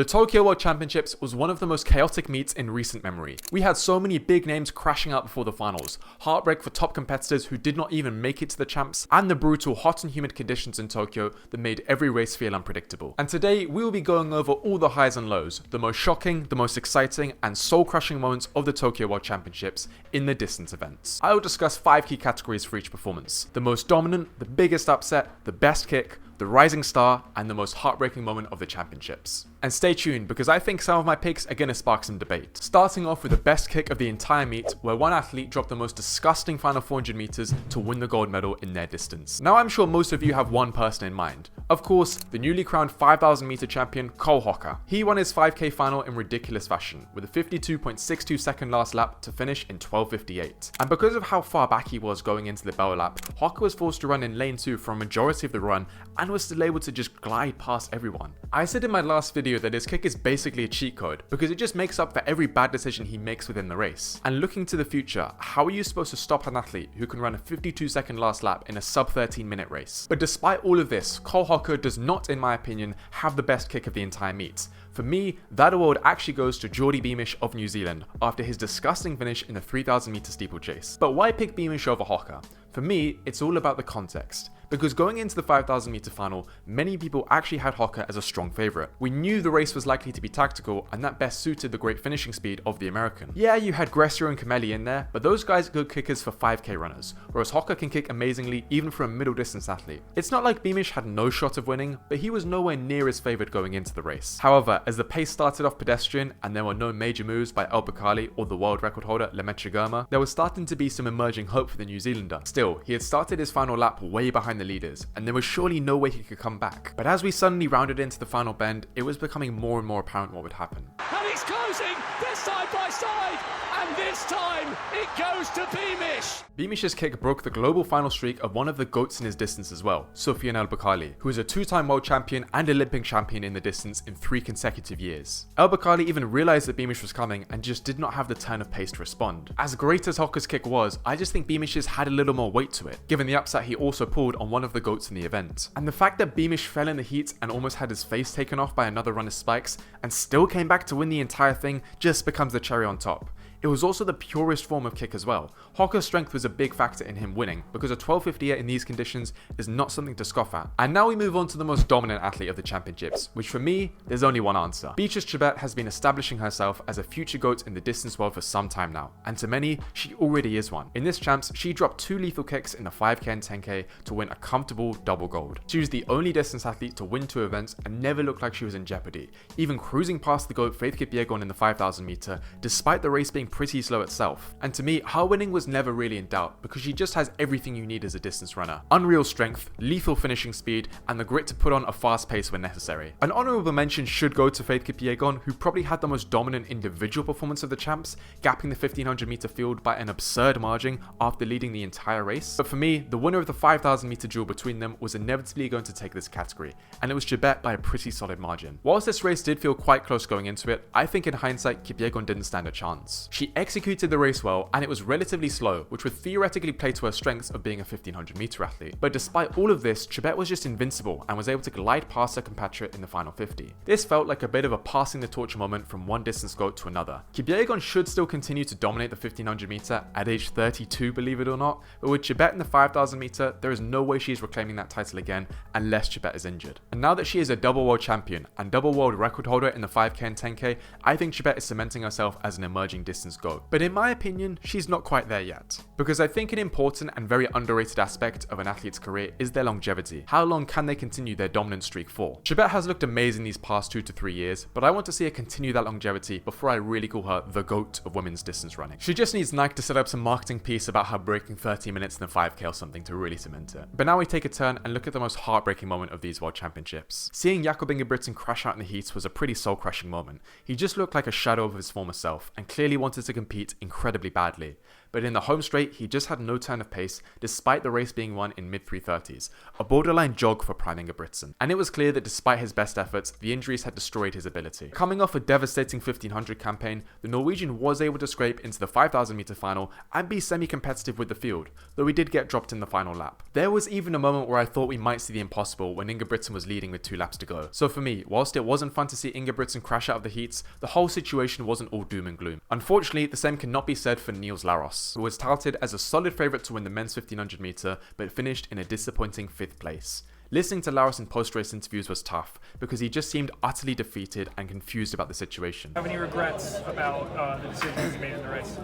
The Tokyo World Championships was one of the most chaotic meets in recent memory. We had so many big names crashing out before the finals, heartbreak for top competitors who did not even make it to the champs, and the brutal hot and humid conditions in Tokyo that made every race feel unpredictable. And today, we will be going over all the highs and lows, the most shocking, the most exciting, and soul-crushing moments of the Tokyo World Championships in the distance events. I will discuss 5 key categories for each performance: the most dominant, the biggest upset, the best kick, the rising star, and the most heartbreaking moment of the championships. And stay tuned, because I think some of my picks are going to spark some debate. Starting off with the best kick of the entire meet, where one athlete dropped the most disgusting final 400 meters to win the gold medal in their distance. Now I'm sure most of you have one person in mind. Of course, the newly crowned 5,000 meter champion Cole Hocker. He won his 5k final in ridiculous fashion, with a 52.62 second last lap to finish in 12:58. And because of how far back he was going into the bell lap, Hocker was forced to run in lane 2 for a majority of the run and was still able to just glide past everyone. I said in my last video that his kick is basically a cheat code because it just makes up for every bad decision he makes within the race. And looking to the future, how are you supposed to stop an athlete who can run a 52-second last lap in a sub 13-minute race? But despite all of this, Cole Hocker does not, in my opinion, have the best kick of the entire meet. For me, that award actually goes to Geordie Beamish of New Zealand after his disgusting finish in the 3,000 meter steeplechase. But why pick Beamish over Hocker? For me, it's all about the context. Because going into the 5,000 meter final, many people actually had Hocker as a strong favourite. We knew the race was likely to be tactical, and that best suited the great finishing speed of the American. Yeah, you had Gressier and Camelli in there, but those guys are good kickers for 5k runners, whereas Hocker can kick amazingly even for a middle distance athlete. It's not like Beamish had no shot of winning, but he was nowhere near as favoured going into the race. However, as the pace started off pedestrian and there were no major moves by El Bakkali or the world record holder Lemaitre Girma, there was starting to be some emerging hope for the New Zealander. Still, he had started his final lap way behind the leaders, and there was surely no way he could come back. But as we suddenly rounded into the final bend, it was becoming more and more apparent what would happen. And it's closing, they're side by side, and this time it goes to Beamish. Beamish's kick broke the global final streak of one of the GOATs in his distance as well, Soufiane El Bakkali, who is a 2-time world champion and Olympic champion in the distance in 3 consecutive years. El Bakkali even realised that Beamish was coming and just did not have the turn of pace to respond. As great as Hocker's kick was, I just think Beamish's had a little more weight to it, given the upset he also pulled on one of the GOATs in the event. And the fact that Beamish fell in the heat and almost had his face taken off by another runner's spikes and still came back to win the entire thing just becomes the cherry on top. It was also the purest form of kick as well. Hocker's strength was a big factor in him winning, because a 12:58 in these conditions is not something to scoff at. And now we move on to the most dominant athlete of the championships, which for me, there's only one answer. Beatrice Chebet has been establishing herself as a future GOAT in the distance world for some time now, and to many, she already is one. In this champs, she dropped 2 lethal kicks in the 5k and 10k to win a comfortable double gold. She was the only distance athlete to win 2 events and never looked like she was in jeopardy, even cruising past the GOAT Faith Kipyegon in the 5,000 meter, despite the race being pretty slow itself. And to me, her winning was never really in doubt, because she just has everything you need as a distance runner: unreal strength, lethal finishing speed, and the grit to put on a fast pace when necessary. An honourable mention should go to Faith Kipyegon, who probably had the most dominant individual performance of the champs, gapping the 1500 meter field by an absurd margin after leading the entire race. But for me, the winner of the 5,000 meter duel between them was inevitably going to take this category, and it was Chebet by a pretty solid margin. Whilst this race did feel quite close going into it, I think in hindsight Kipyegon didn't stand a chance. She executed the race well, and it was relatively slow, which would theoretically play to her strengths of being a 1500 meter athlete. But despite all of this, Chebet was just invincible and was able to glide past her compatriot in the final 50. This felt like a bit of a passing the torch moment from one distance GOAT to another. Kipyegon should still continue to dominate the 1500 meter at age 32, believe it or not, but with Chebet in the 5000 meter, there is no way she is reclaiming that title again unless Chebet is injured. And now that she is a double world champion and double world record holder in the 5k and 10k, I think Chebet is cementing herself as an emerging distance GOAT. But in my opinion, she's not quite there yet. Because I think an important and very underrated aspect of an athlete's career is their longevity. How long can they continue their dominant streak for? Chebet has looked amazing these past 2 to 3 years, but I want to see her continue that longevity before I really call her the GOAT of women's distance running. She just needs Nike to set up some marketing piece about her breaking 30 minutes in the 5k or something to really cement it. But now we take a turn and look at the most heartbreaking moment of these World Championships. Seeing Jakob Ingebrigtsen crash out in the heats was a pretty soul-crushing moment. He just looked like a shadow of his former self and clearly wanted to compete incredibly badly. but in the home straight he just had no turn of pace despite the race being won in mid 330s, a borderline jog for Prime Ingebrigtsen. And it was clear that despite his best efforts, the injuries had destroyed his ability. Coming off a devastating 1500 campaign, the Norwegian was able to scrape into the 5000 meter final and be semi-competitive with the field, though he did get dropped in the final lap. There was even a moment where I thought we might see the impossible when Ingebrigtsen was leading with 2 laps to go. So for me, whilst it wasn't fun to see Ingebrigtsen crash out of the heats, the whole situation wasn't all doom and gloom. Unfortunately, the same cannot be said for Niels Laros, who was touted as a solid favourite to win the men's 1500 meter, but finished in a disappointing 5th place. Listening to Laros in post-race interviews was tough, because he just seemed utterly defeated and confused about the situation. Have any regrets about the decisions you made in the race?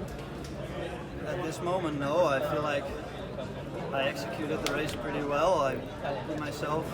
At this moment, no. I feel like I executed the race pretty well. I did myself.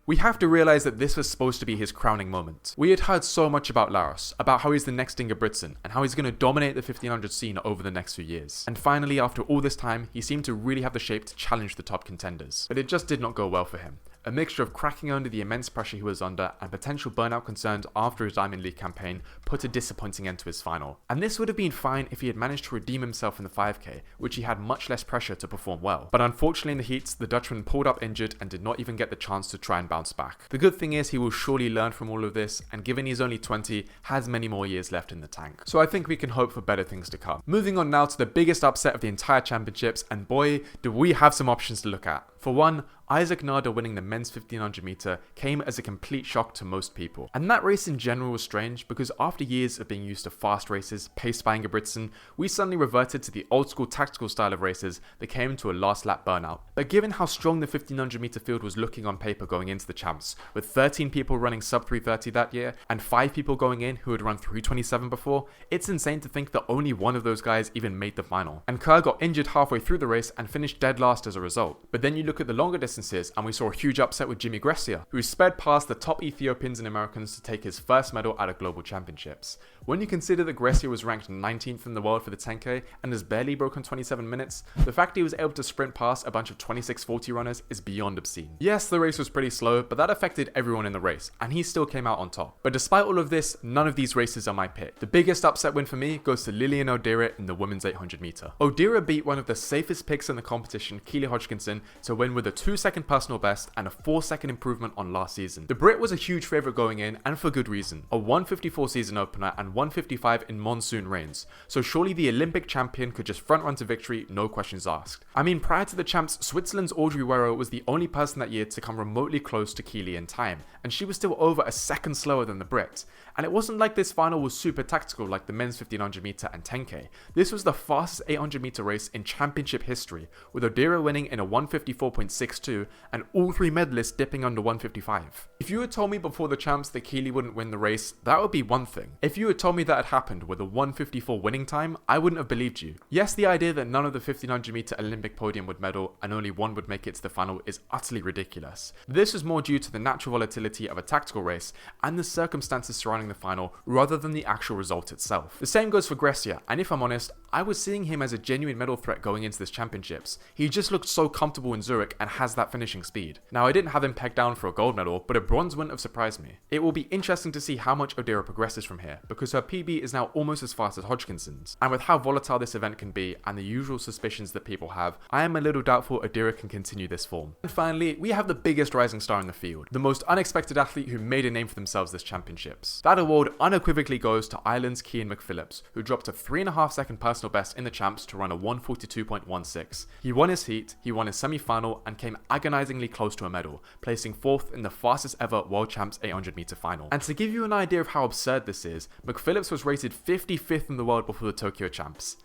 We have to realise that this was supposed to be his crowning moment. We had heard so much about Laros, about how he's the next Ingebrigtsen, and how he's going to dominate the 1500 scene over the next few years. And finally, after all this time, he seemed to really have the shape to challenge the top contenders. But it just did not go well for him. A mixture of cracking under the immense pressure he was under and potential burnout concerns after his Diamond League campaign put a disappointing end to his final. And this would have been fine if he had managed to redeem himself in the 5k, which he had much less pressure to perform well. But unfortunately in the heats, the Dutchman pulled up injured and did not even get the chance to try and bounce back. The good thing is he will surely learn from all of this, and given he's only 20, has many more years left in the tank. So I think we can hope for better things to come. Moving on now to the biggest upset of the entire championships, and boy, do we have some options to look at. For one, Isaac Nada winning the men's 1500 meter came as a complete shock to most people. And that race in general was strange because after years of being used to fast races paced by Ingebrigtsen, we suddenly reverted to the old school tactical style of races that came to a last lap burnout. But given how strong the 1500 meter field was looking on paper going into the champs, with 13 people running sub 330 that year and 5 people going in who had run 327 before, it's insane to think that only one of those guys even made the final. And Kerr got injured halfway through the race and finished dead last as a result. But then you look at the longer distances and we saw a huge upset with Jimmy Grecia, who sped past the top Ethiopians and Americans to take his first medal at a global championships. When you consider that Grecia was ranked 19th in the world for the 10k and has barely broken 27 minutes, the fact he was able to sprint past a bunch of 26:40 runners is beyond obscene. Yes, the race was pretty slow, but that affected everyone in the race, and he still came out on top. But despite all of this, none of these races are my pick. The biggest upset win for me goes to Lilian Odera in the women's 800 meter. Odera beat one of the safest picks in the competition, Keely Hodgkinson, to win with a 2-second personal best and a 4-second improvement on last season. The Brit was a huge favourite going in, and for good reason. A 1:54 season opener and 1:55 in monsoon rains, so surely the Olympic champion could just front run to victory, no questions asked. I mean, prior to the champs, Switzerland's Audrey Werro was the only person that year to come remotely close to Keely in time, and she was still over a second slower than the Brit. And it wasn't like this final was super tactical like the men's 1500 meter and 10k. This was the fastest 800 meter race in championship history, with Odera winning in a 1:54.62 and all 3 medalists dipping under 1:55. If you had told me before the champs that Keely wouldn't win the race, that would be one thing. If you had told me that had happened with a 1:54 winning time, I wouldn't have believed you. Yes, the idea that none of the 1500 meter Olympic podium would medal and only one would make it to the final is utterly ridiculous. This was more due to the natural volatility of a tactical race and the circumstances surrounding the final rather than the actual result itself. The same goes for Grecia, and if I'm honest, I was seeing him as a genuine medal threat going into this championships. He just looked so comfortable in Zurich and has that finishing speed. Now, I didn't have him pegged down for a gold medal, but a bronze wouldn't have surprised me. It will be interesting to see how much Odera progresses from here, because her PB is now almost as fast as Hodgkinson's. And with how volatile this event can be and the usual suspicions that people have, I am a little doubtful Odera can continue this form. And finally, we have the biggest rising star in the field, the most unexpected athlete who made a name for themselves this championships. That award unequivocally goes to Ireland's Cian McPhillips, who dropped a 3.5-second personal best in the champs to run a 1:42.16. He won his heat, he won his semi-final, and came agonizingly close to a medal, placing 4th in the fastest ever World Champs 800 meter final. And to give you an idea of how absurd this is, McPhillips was rated 55th in the world before the Tokyo champs.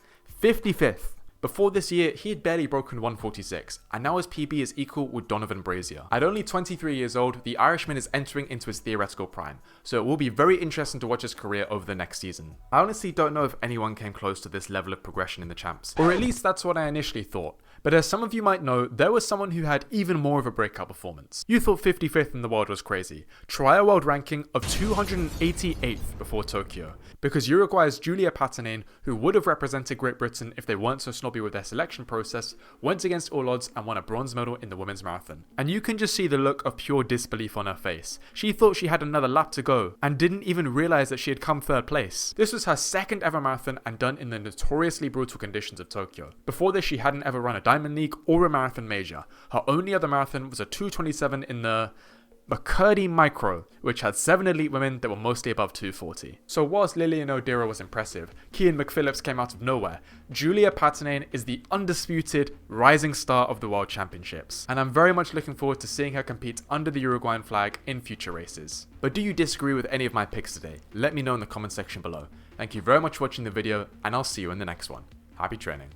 55th! Before this year, he had barely broken 1:46, and now his PB is equal with Donovan Brazier. At only 23 years old, the Irishman is entering into his theoretical prime, so it will be very interesting to watch his career over the next season. I honestly don't know if anyone came close to this level of progression in the champs, or at least that's what I initially thought. But as some of you might know, there was someone who had even more of a breakout performance. You thought 55th in the world was crazy. Try a world ranking of 288th before Tokyo. Because Uruguay's Julia Pattinain, who would have represented Great Britain if they weren't so snobby with their selection process, went against all odds and won a bronze medal in the women's marathon. And you can just see the look of pure disbelief on her face. She thought she had another lap to go and didn't even realize that she had come third place. This was her second ever marathon and done in the notoriously brutal conditions of Tokyo. Before this, she hadn't ever run a Diamond League or a marathon major. Her only other marathon was a 2:27 in the McCurdy Micro, which had 7 elite women that were mostly above 240. So whilst Lillian O'Deara was impressive, Cian McPhillips came out of nowhere. Julia Pattinain is the undisputed rising star of the World Championships, and I'm very much looking forward to seeing her compete under the Uruguayan flag in future races. But do you disagree with any of my picks today? Let me know in the comment section below. Thank you very much for watching the video, and I'll see you in the next one. Happy training.